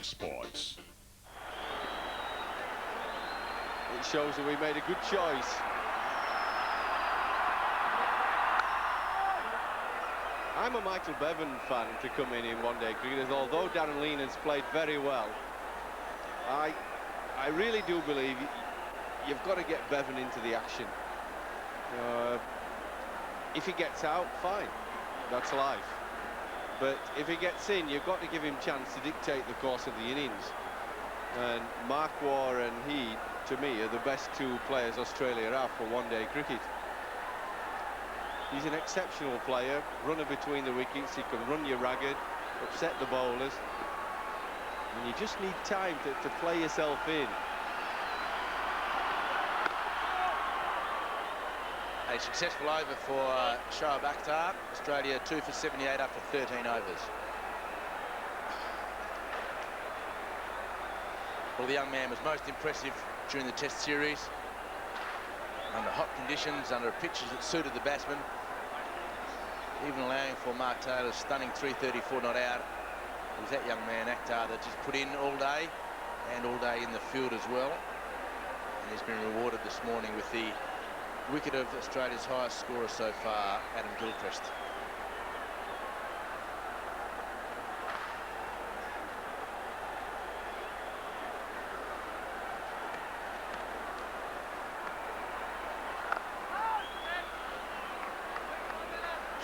Fox Sports. It shows that we made a good choice. I'm a Michael Bevan fan to come in one-day cricket, although Darren Lehman's played very well. I really do believe you've got to get Bevan into the action. If he gets out, fine, that's life. But if he gets in, you've got to give him a chance to dictate the course of the innings. And Marquardt and he, to me, are the best two players Australia have for one-day cricket. He's an exceptional player, runner between the wickets, he can run you ragged, upset the bowlers. And you just need time to play yourself in. A successful over for Shoaib Akhtar. Australia 2 for 78 after 13 overs. Well, the young man was most impressive during the Test series. Under hot conditions, under pitches that suited the batsman. Even allowing for Mark Taylor's stunning 334 not out. It was that young man, Akhtar, that just put in all day and all day in the field as well. And he's been rewarded this morning with the wicket of Australia's highest scorer so far, Adam Gilchrist.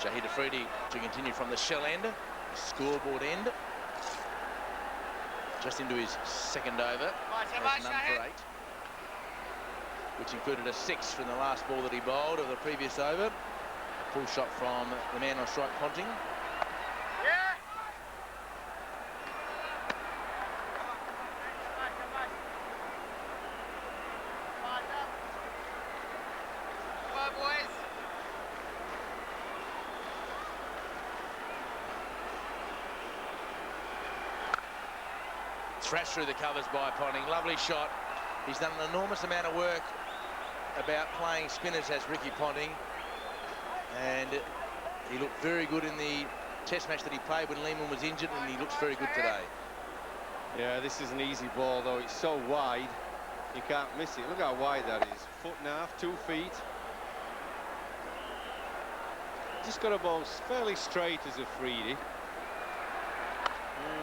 Shahid Afridi to continue from the shell end, scoreboard end. Just into his second over, as none for 8. Which included a 6 from the last ball that he bowled of the previous over. A pull shot from the man on strike, Ponting. Yeah. Come on, boys. Thrashed through the covers by Ponting. Lovely shot. He's done an enormous amount of work about playing spinners as Ricky Ponting, and he looked very good in the Test match that he played when Lehman was injured, and he looks very good today. Yeah, this is an easy ball, though. It's so wide, you can't miss it. Look how wide that is. 1.5 feet, 2 feet. Just got a ball fairly straight as Afridi.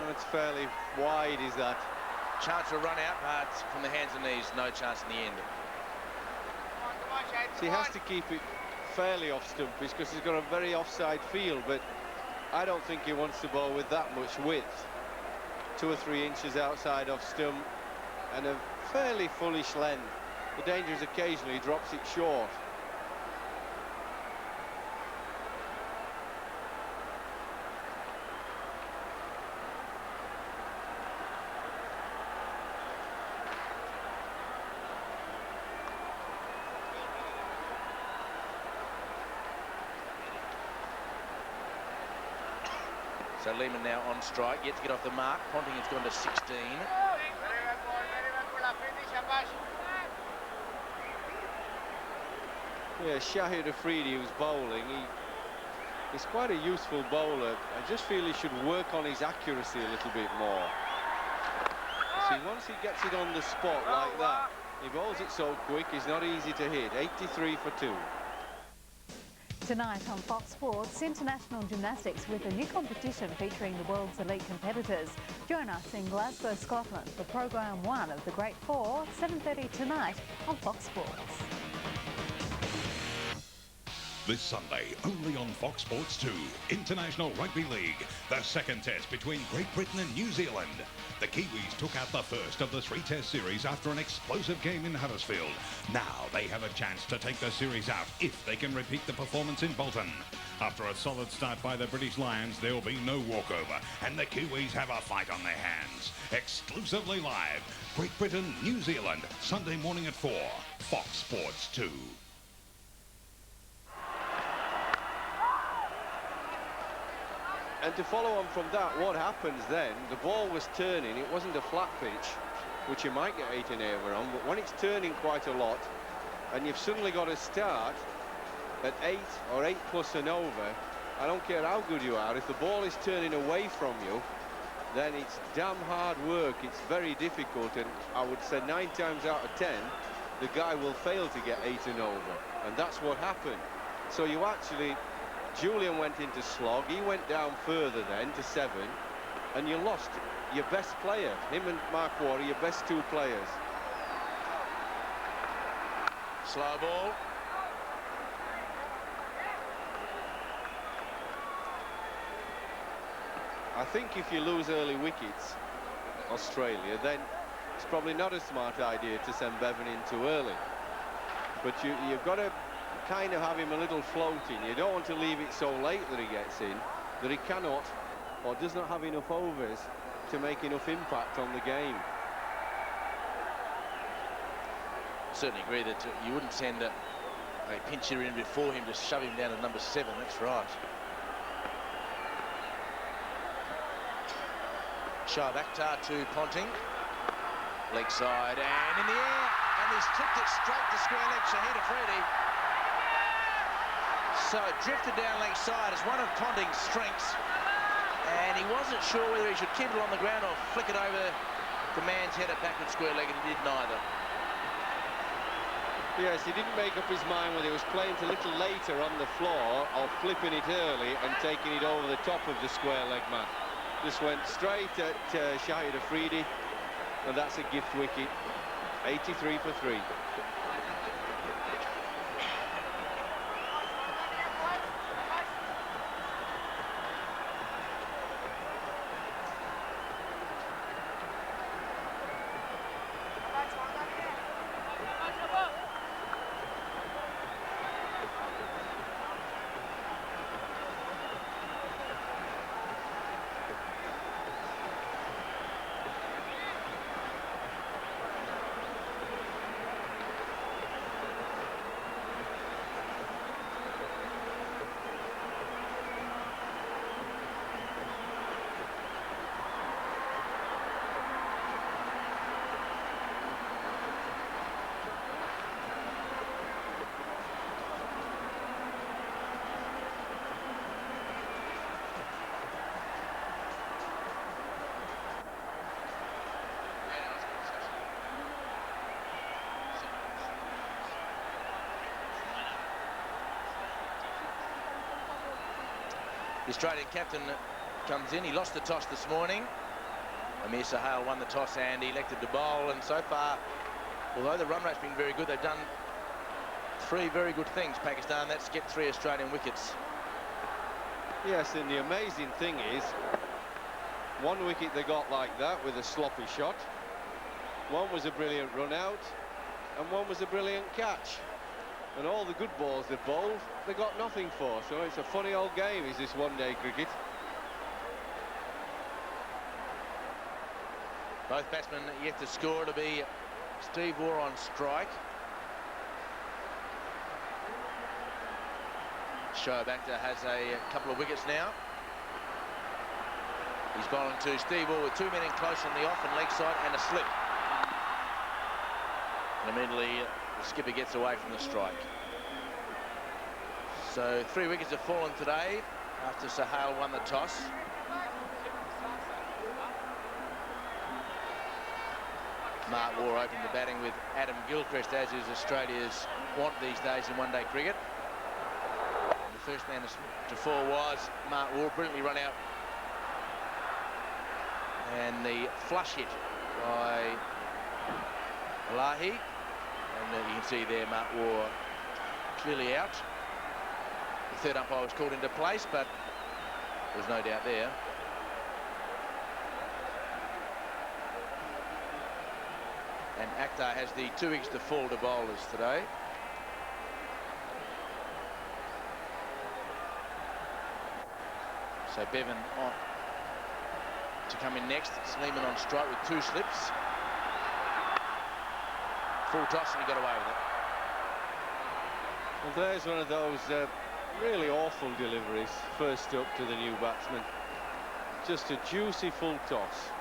It's fairly wide, is that? Chance for a run out, but from the hands and knees, no chance in the end. So he has to keep it fairly off stumpage because he's got a very offside field, but I don't think he wants to bowl with that much width. 2 or 3 inches outside off stump and a fairly fullish length. The danger is occasionally he drops it short. So Lehman now on strike, yet to get off the mark. Ponting has gone to 16. Yeah, Shahid Afridi, who's bowling, he's quite a useful bowler. I just feel he should work on his accuracy a little bit more. See, once he gets it on the spot like that, he bowls it so quick, he's not easy to hit. 83 for 2. Tonight on Fox Sports, international gymnastics with a new competition featuring the world's elite competitors. Join us in Glasgow, Scotland for Programme 1 of the Great Four, 7:30 tonight on Fox Sports. This Sunday, only on Fox Sports 2, International Rugby League, the second test between Great Britain and New Zealand. The Kiwis took out the first of the 3-test series after an explosive game in Huddersfield. Now they have a chance to take the series out if they can repeat the performance in Bolton. After a solid start by the British Lions, there will be no walkover, and the Kiwis have a fight on their hands. Exclusively live, Great Britain, New Zealand, Sunday morning at 4, Fox Sports 2. And to follow on from that, what happens then, the ball was turning, it wasn't a flat pitch, which you might get 8 in over on, but when it's turning quite a lot, and you've suddenly got to start at 8 or 8 plus and over, I don't care how good you are, if the ball is turning away from you, then it's damn hard work. It's very difficult, and I would say 9 times out of 10 the guy will fail to get 8 and over, and that's what happened. So you actually, Julian went into slog, he went down further then to 7, and you lost your best player. Him and Mark Ward are your best 2 players. Slow ball. I think if you lose early wickets, Australia, then it's probably not a smart idea to send Bevan in too early. But you've got to kind of have him a little floating. You don't want to leave it so late that he gets in, that he cannot or does not have enough overs to make enough impact on the game. I certainly agree that you wouldn't send a pinch hitter in before him to shove him down to number 7. That's right. Shoaib Akhtar to Ponting. Leg side and in the air. And he's tripped it straight to square leg, Shahid Afridi. So it drifted down leg side as one of Ponting's strengths. And he wasn't sure whether he should keep it on the ground or flick it over the man's head at backward square leg, and he did neither. Yes, he didn't make up his mind whether he was playing it a little later on the floor or flipping it early and taking it over the top of the square leg man. Just went straight at Shahid Afridi, and that's a gift wicket. 83 for 3. The Australian captain comes in. He lost the toss this morning. Amir Sahal won the toss and he elected to bowl. And so far, although the run rate's been very good, they've done 3 very good things, Pakistan. That's get 3 Australian wickets. Yes, and the amazing thing is, 1 wicket they got like that with a sloppy shot. 1 was a brilliant run out, and 1 was a brilliant catch. And all the good balls they bowled, they got nothing for. So it's a funny old game, is this one-day cricket. Both batsmen yet to score. To be Steve Waugh on strike. Shoaib Akhtar has a couple of wickets now. He's bowling to Steve Waugh with 2 men in close on the off and leg side and a slip. And immediately the skipper gets away from the strike. So 3 wickets have fallen today after Sahal won the toss. Mark Waugh opened the batting with Adam Gilchrist, as is Australia's want these days in one-day cricket. And the first man to fall was Mark Waugh, brilliantly run out. And the flush hit by Alahi. And you can see there Mark Waugh clearly out. The third umpire was called into place, but there's no doubt there. And Akhtar has the 2 wickets to fall to bowlers today. So Bevan on to come in next. Sleeman on strike with 2 slips. Full toss and he got away with it. Well, there's one of those really awful deliveries, first up to the new batsman. Just a juicy full toss.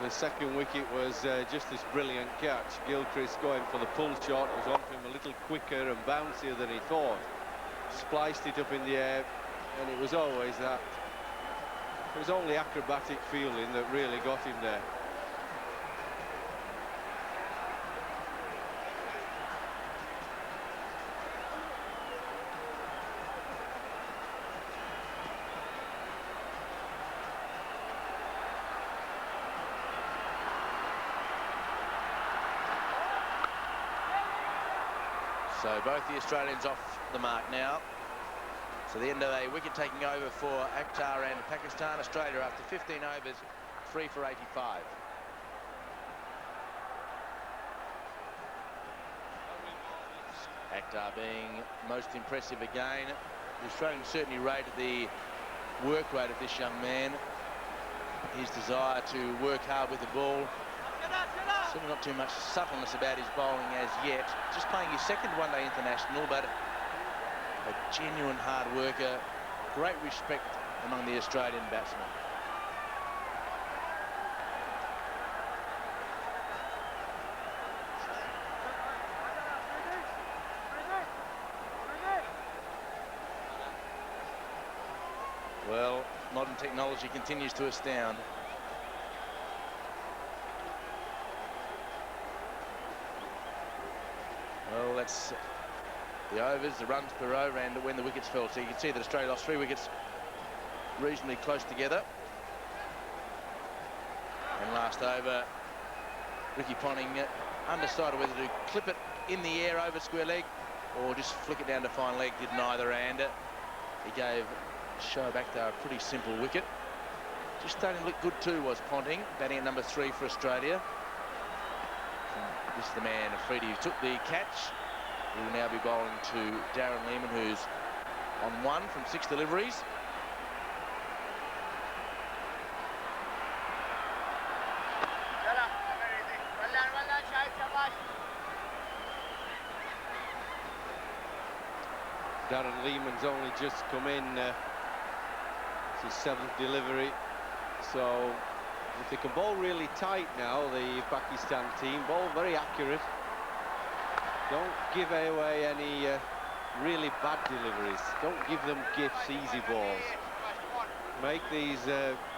The second wicket was just this brilliant catch. Gilchrist going for the pull shot. It was on for him a little quicker and bouncier than he thought. Spliced it up in the air, and it was always that It was only acrobatic fielding that really got him there. So both the Australians off the mark now. So the end of a wicket taking over for Akhtar and Pakistan. Australia after 15 overs, 3 for 85. Akhtar being most impressive again. The Australians certainly rated the work rate of this young man. His desire to work hard with the ball. Certainly not too much subtleness about his bowling as yet. Just playing his second one-day international, but a genuine hard worker. Great respect among the Australian batsmen. Well, modern technology continues to astound. Well, that's the overs, the runs per over, and when the wickets fell. So you can see that Australia lost 3 wickets reasonably close together. And last over, Ricky Ponting undecided whether to clip it in the air over square leg or just flick it down to fine leg. Did neither, and he gave Shoaib Akhtar a pretty simple wicket. Just starting to look good too was Ponting, batting at number 3 for Australia. This is the man, Afridi, who took the catch. He will now be bowling to Darren Lehmann, who's on 1 from 6 deliveries. Darren Lehmann's only just come in. It's his 7th delivery. So if they can bowl really tight now, the Pakistan team, bowl very accurate. Don't give away any really bad deliveries. Don't give them gifts, easy balls. Make these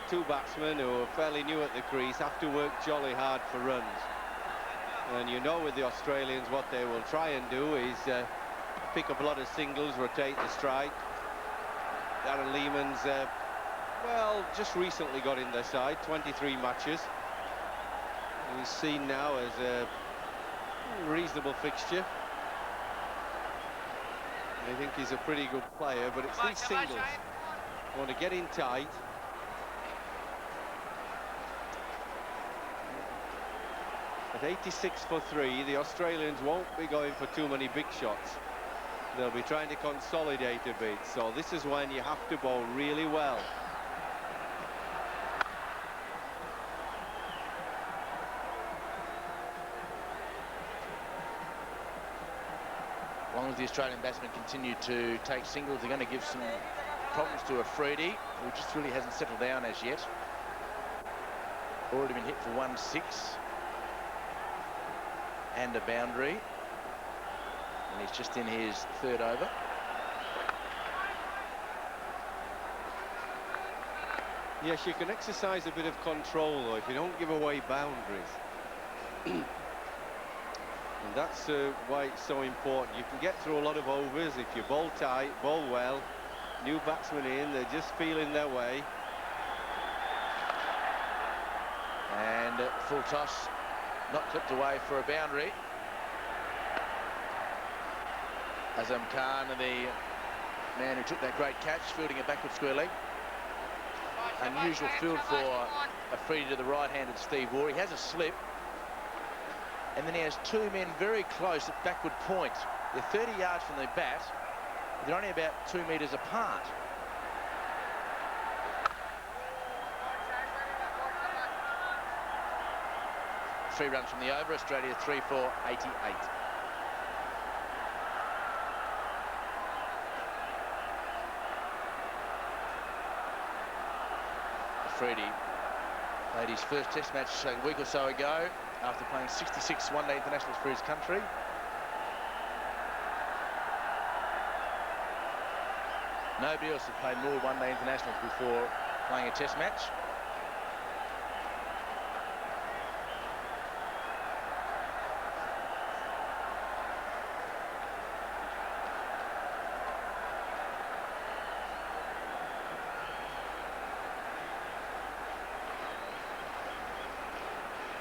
2 batsmen who are fairly new at the crease have to work jolly hard for runs. And you know with the Australians what they will try and do is pick up a lot of singles, rotate the strike. Darren Lehmann's well, just recently got in their side, 23 matches. He's seen now as a reasonable fixture. I think he's a pretty good player, but it's these singles. You want to get in tight. At 86 for 3, the Australians won't be going for too many big shots. They'll be trying to consolidate a bit, so this is when you have to bowl really well. As long as the Australian batsmen continue to take singles, they're going to give some problems to Afridi, who just really hasn't settled down as yet. Already been hit for 1-6 and a boundary, and he's just in his 3rd over. Yes, you can exercise a bit of control though if you don't give away boundaries. And that's why it's so important. You can get through a lot of overs if you bowl tight, bowl well. New batsmen in, they're just feeling their way. And full toss, not clipped away for a boundary. Azam Khan, the man who took that great catch, fielding a backward square leg. Unusual field for Afridi to the right-handed Steve Waugh. He has a slip. And then he has 2 men very close at backward point. They're 30 yards from the bat. They're only about 2 metres apart. Three runs from the over. Australia 3 for 88. Afridi played his first Test match a week or so ago, after playing 66 one-day internationals for his country. Nobody else had played more one-day internationals before playing a test match.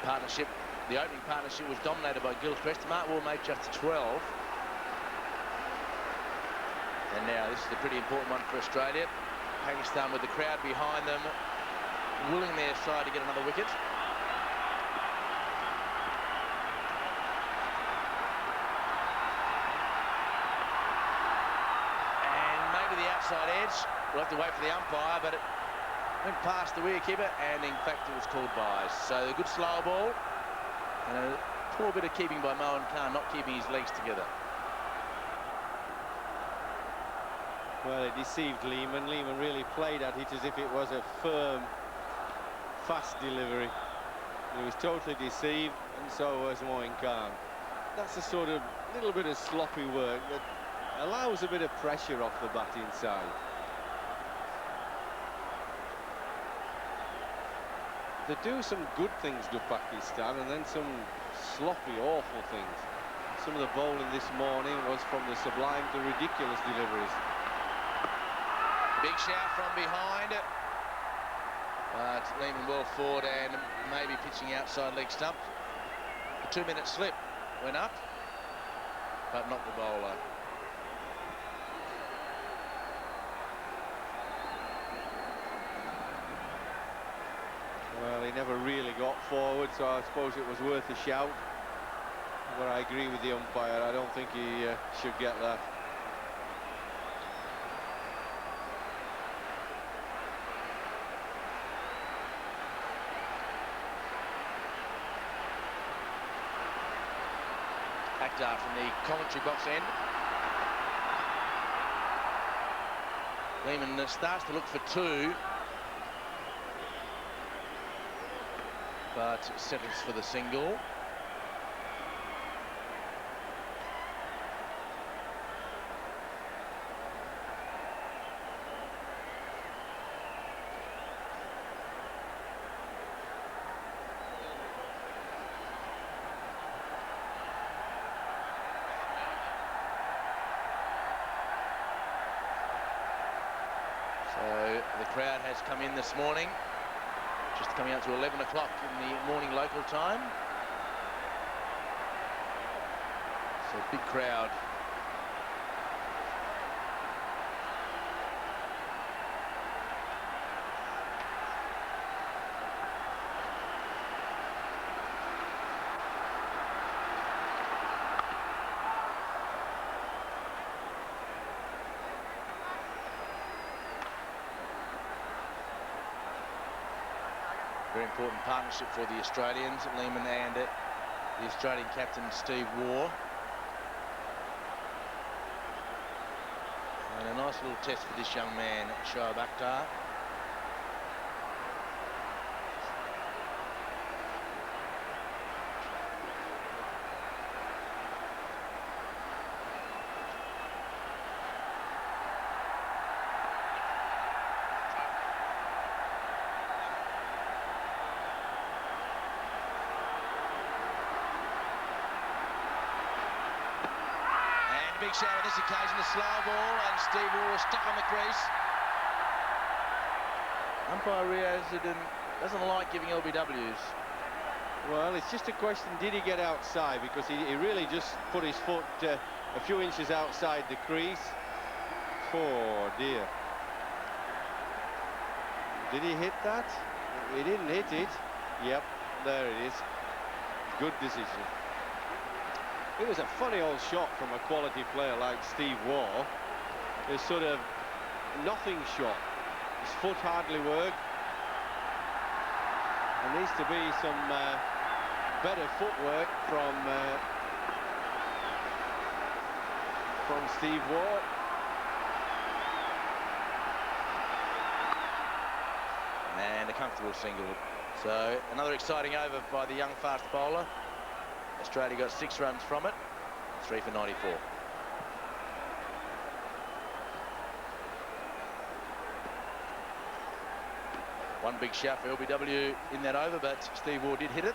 Partnership, the opening partnership was dominated by Gilchrist. Mark Wall made just 12. And now this is a pretty important one for Australia. Pakistan with the crowd behind them, willing their side to get another wicket. And maybe the outside edge. We'll have to wait for the umpire, but it went past the wicketkeeper, and in fact it was called by. So a good slow ball, and a poor bit of keeping by Mohan Khan, not keeping his legs together. Well, it deceived Lehmann. Lehmann really played at it as if it was a firm, fast delivery. He was totally deceived, and so was Mohan Khan. That's a sort of little bit of sloppy work that allows a bit of pressure off the bat inside. They do some good things to Pakistan, and then some sloppy, awful things. Some of the bowling this morning was from the sublime to ridiculous deliveries. Big shout from behind, but Lehmann well forward and maybe pitching outside leg stump. The 2-minute slip went up, but not the bowler. Well, he never really got forward, so I suppose it was worth a shout. But I agree with the umpire. I don't think he should get that. Akhtar from the commentary box end. Lehmann starts to look for 2, but settles for the single. So the crowd has come in this morning, just coming out to 11 o'clock in the morning local time. So big crowd. Very important partnership for the Australians, Lehmann and the Australian captain Steve Waugh. And a nice little test for this young man, Shoaib Akhtar. Big shout on this occasion, a slow ball, and Steve Waugh stuck on the crease. Umpire Riazudin doesn't like giving LBWs. Well, it's just a question, did he get outside? Because he really just put his foot a few inches outside the crease. Oh, dear. Did he hit that? He didn't hit it. Yep, there it is. Good decision. It was a funny old shot from a quality player like Steve Waugh. It's sort of nothing shot. His foot hardly worked. There needs to be some better footwork from Steve Waugh. And a comfortable single. So another exciting over by the young fast bowler. Australia got 6 runs from it, 3 for 94. One big shout for LBW in that over, but Steve Waugh did hit it.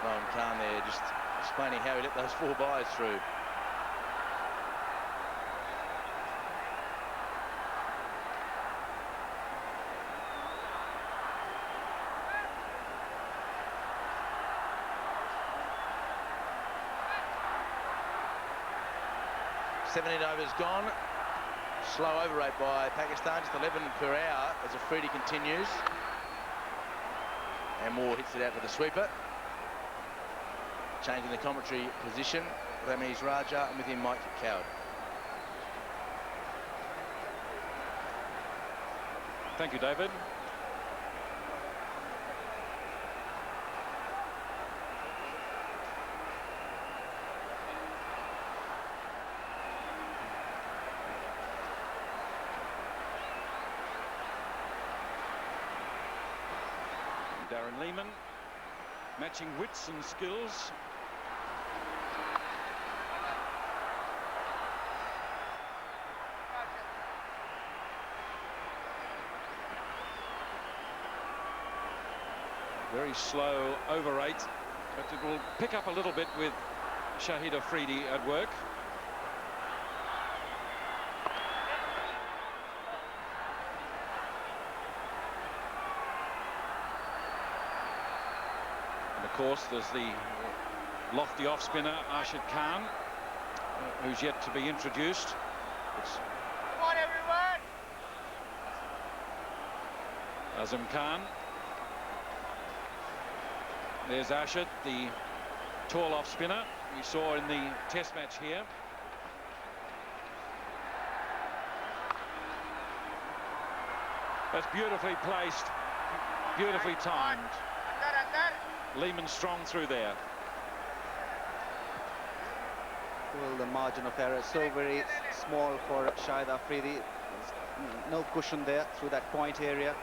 Mohan Khan there just explaining how he let those 4 byes through. Seventeen overs gone. Slow over rate by Pakistan, just 11 per hour as Afridi continues. And Moore hits it out to the sweeper. Changing the commentary position, Ramiz Raja, and with him Mike Coward. Thank you, David. Darren Lehmann matching wits and skills. Very slow over rate, but it will pick up a little bit with Shahid Afridi at work. And of course, there's the lofty off-spinner Arshid Khan, who's yet to be introduced. Come on, everyone! Azam Khan. There's Arshid, the tall off-spinner we saw in the test match here. That's beautifully placed, beautifully timed. Lehmann strong through there. Well, the margin of error is so very small for Shahid Afridi. There's no cushion there through that point area.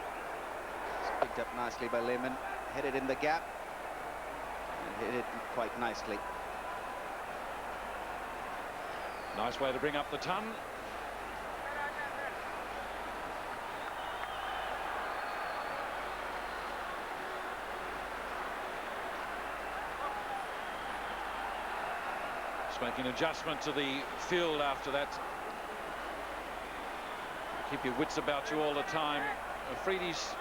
It's picked up nicely by Lehmann. Hit it in the gap. And hit it quite nicely. Nice way to bring up the ton. Just making an adjustment to the field after that. Keep your wits about you all the time. Afridi's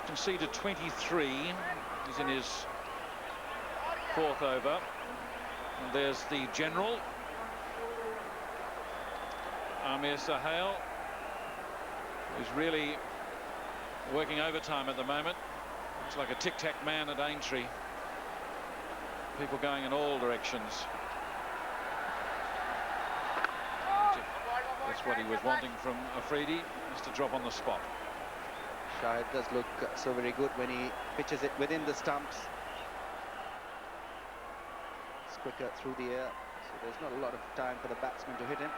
conceded 23. He's in his 4th over. And there's the general, Amir Sahel, who's really working overtime at the moment. Looks like a tic-tac man at Aintree. People going in all directions. That's what he was wanting from Afridi, just to drop on the spot. Shahid does look so very good when he pitches it within the stumps. It's quicker through the air, so there's not a lot of time for the batsman to hit him.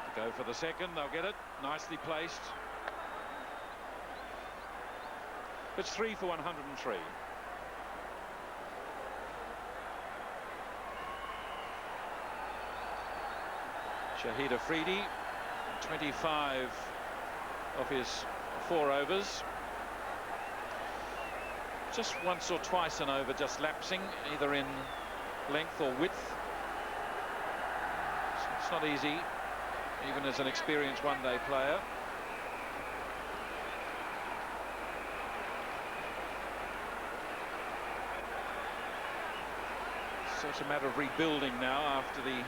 To go for the second, they'll get it. Nicely placed. It's 3 for 103. Shahid Afridi, 25 of his 4 overs. Just once or twice an over just lapsing, either in length or width. It's not easy, even as an experienced one-day player. So it's a matter of rebuilding now after the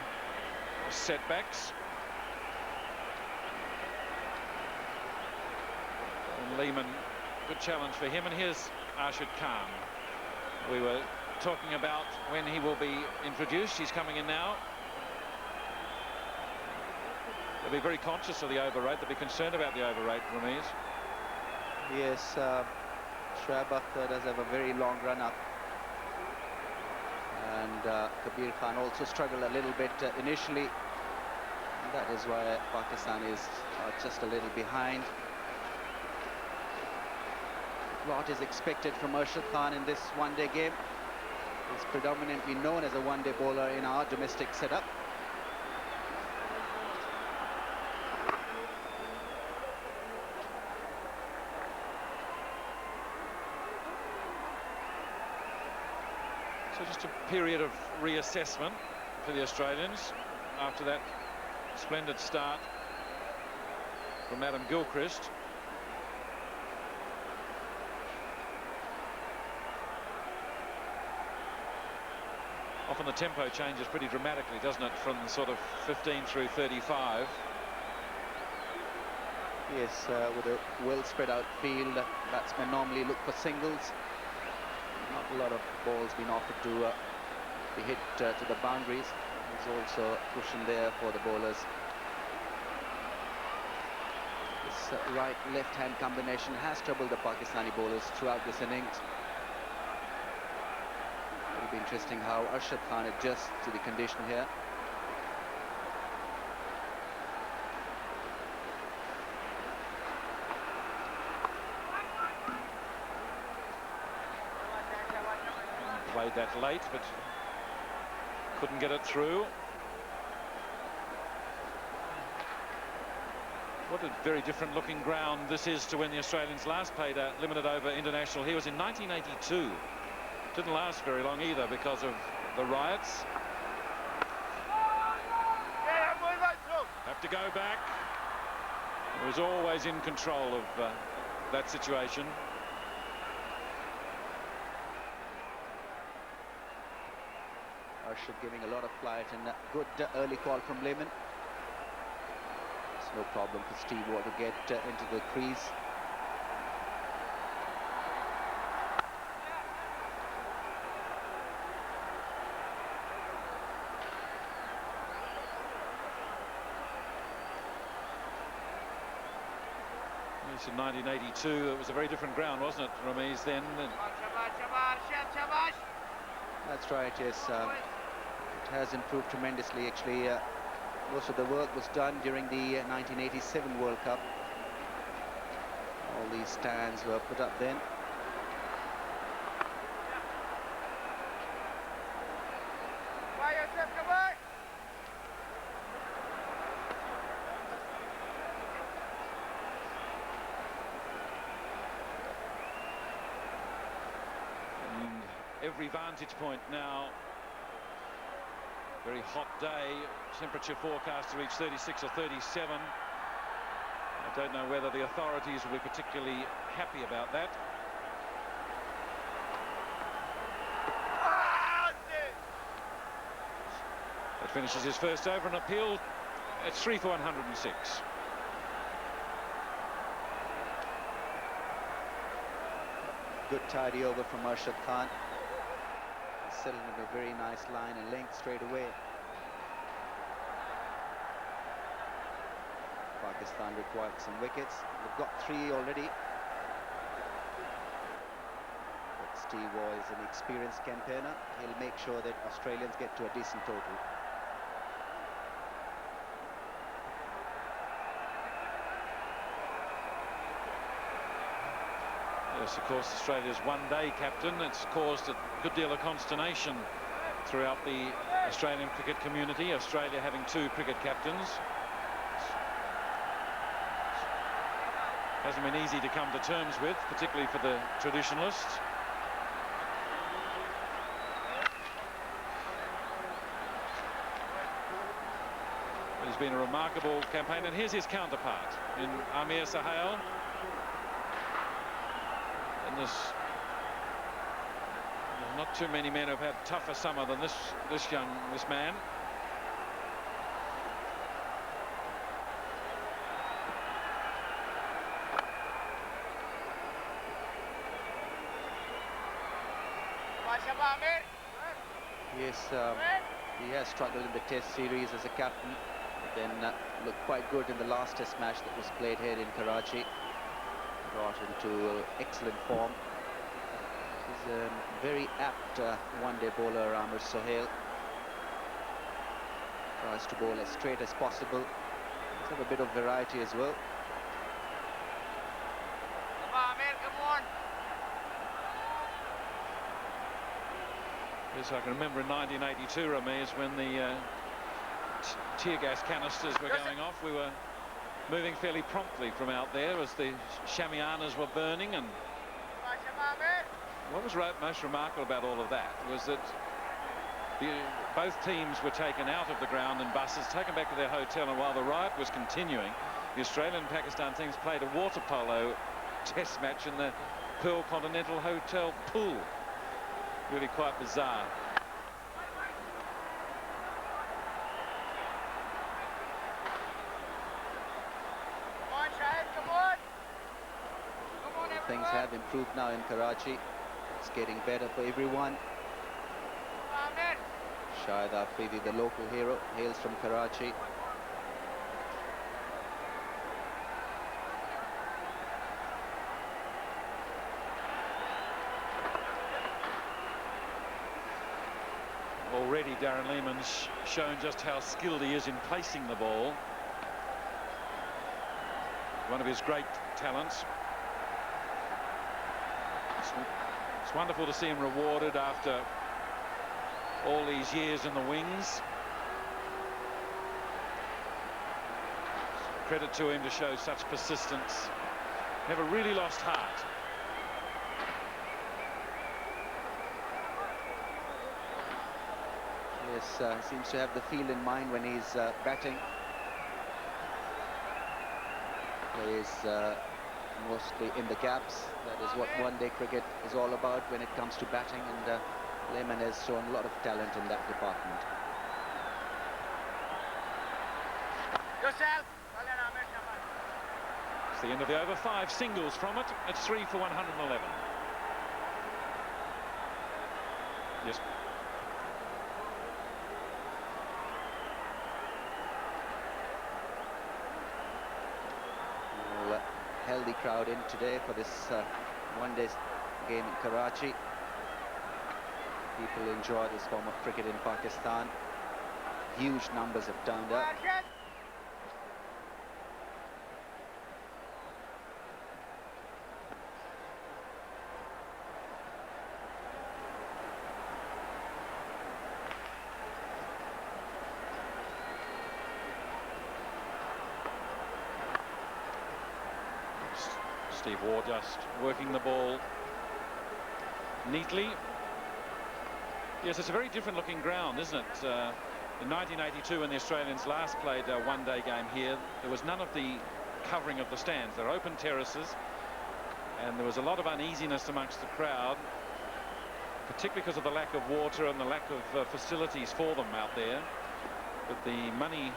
setbacks. And Lehmann, good challenge for him. And here's Arshid Khan. We were talking about when he will be introduced. He's coming in now. They'll be very conscious of the over rate. They'll be concerned about the over rate, Ramiz. Yes, Shoaib Akhtar does have a very long run-up. And Kabir Khan also struggled a little bit initially. And that is why Pakistan is just a little behind. A lot is expected from Arshid Khan in this one-day game. He's predominantly known as a one-day bowler in our domestic setup. So just a period of reassessment for the Australians after that splendid start from Adam Gilchrist. Often the tempo changes pretty dramatically, doesn't it, from sort of 15 through 35. Yes, with a well spread out field, batsmen normally look for singles. Not a lot of balls being offered to be hit to the boundaries. There's also cushion there for the bowlers. This right-left-hand combination has troubled the Pakistani bowlers throughout this innings. It'll be interesting how Arshad Khan adjusts to the condition here. Played that late, but couldn't get it through. What a very different looking ground this is to when the Australians last played a limited over international. Here was in 1982. Didn't last very long either because of the riots. Have to go back. He was always in control of that situation. Arshad giving a lot of flight and a good early call from Lehmann. It's no problem for Steve Waugh to get into the crease. Yes, in 1982, it was a very different ground, wasn't it, Ramiz, then? That's right, yes. It has improved tremendously, actually. Most of the work was done during the 1987 World Cup. All these stands were put up then. And every vantage point now. Very hot day, temperature forecast to reach 36 or 37. I don't know whether the authorities will be particularly happy about that. That finishes his first over and appeal. It's 3 for 106. Good tidy over from Arshad Khan. Settled in a very nice line and length straight away. Pakistan required some wickets. They've got 3 already. But Steve Waugh is an experienced campaigner. He'll make sure that Australians get to a decent total. Yes, of course, Australia's one-day captain. It's caused a good deal of consternation throughout the Australian cricket community. Australia having 2 cricket captains. Hasn't been easy to come to terms with, particularly for the traditionalists. But he's been a remarkable campaign, and here's his counterpart in Amir Sohail. And there's not too many men who've had tougher summer than this man. Yes, he has struggled in the Test series as a captain, but then looked quite good in the last Test match that was played here in Karachi. Brought into excellent form. He's a very apt one-day bowler, Amir Sohail. Tries to bowl as straight as possible. He's have a bit of variety as well. Yes, I can remember in 1982, Ramesh, when the tear gas canisters were going off. We were moving fairly promptly from out there as the Shamianas were burning. And what was most remarkable about all of that was that both teams were taken out of the ground in buses, taken back to their hotel, and while the riot was continuing, the Australian and Pakistan teams played a water polo test match in the Pearl Continental Hotel pool. Really quite bizarre. Things have improved now in Karachi. It's getting better for everyone. Shahid Afridi, the local hero, hails from Karachi. Already Darren Lehmann's shown just how skilled he is in placing the ball. One of his great talents. It's wonderful to see him rewarded after all these years in the wings. Credit to him to show such persistence. Never really lost heart. Yes, seems to have the field in mind when he's batting. Plays mostly in the gaps. That is what one-day cricket is all about when it comes to batting, and Lehmann has shown a lot of talent in that department. Yourself. It's the end of the over. 5 singles from it. It's 3 for 111. Yes. Healthy crowd in today for this one-day game in Karachi. People enjoy this form of cricket in Pakistan. Huge numbers have turned up. Steve Waugh just working the ball neatly. Yes, it's a very different looking ground, isn't it? In 1982, when the Australians last played a one-day game here, there was none of the covering of the stands. They're open terraces, and there was a lot of uneasiness amongst the crowd, particularly because of the lack of water and the lack of facilities for them out there. But the money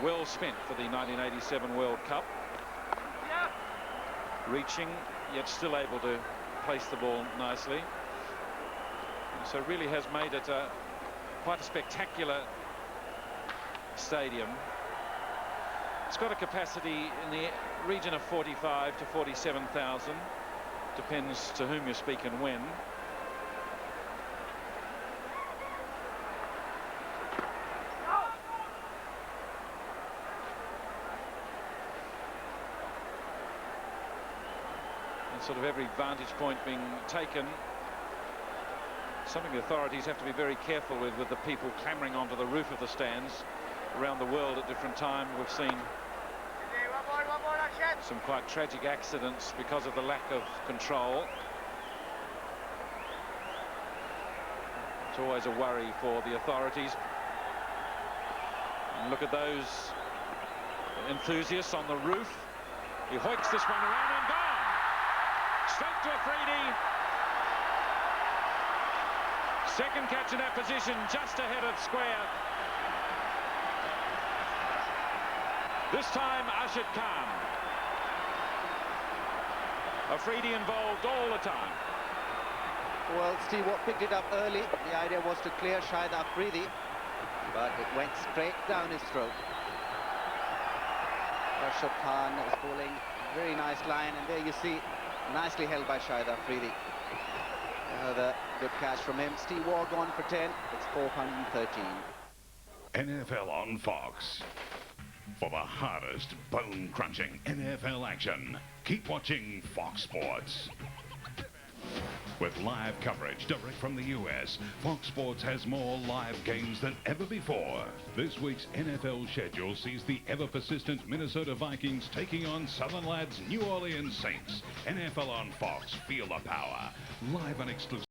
well spent for the 1987 World Cup. Reaching, yet still able to place the ball nicely. And so really has made it quite a spectacular stadium. It's got a capacity in the region of 45 to 47,000. Depends to whom you speak and when. Sort of every vantage point being taken. Something the authorities have to be very careful with the people clambering onto the roof of the stands around the world at different times. We've seen some quite tragic accidents because of the lack of control. It's always a worry for the authorities. And look at those enthusiasts on the roof. He hoiks this one around and gone. Straight to Afridi. Second catch in that position, just ahead of square. This time, Ashid Khan. Afridi involved all the time. Well, Steve Waugh picked it up early. The idea was to clear Shahid Afridi, but it went straight down his throat. Rashid Khan was bowling very nice line, and there you see, nicely held by Shahid Afridi. Another good catch from him. Steve Waugh gone for 10. It's 413. NFL on Fox. For the hardest, bone-crunching NFL action, keep watching Fox Sports. With live coverage direct from the US, Fox Sports has more live games than ever before. This week's NFL schedule sees the ever-persistent Minnesota Vikings taking on Southern Lads New Orleans Saints. NFL on Fox, feel the power. Live and exclusive.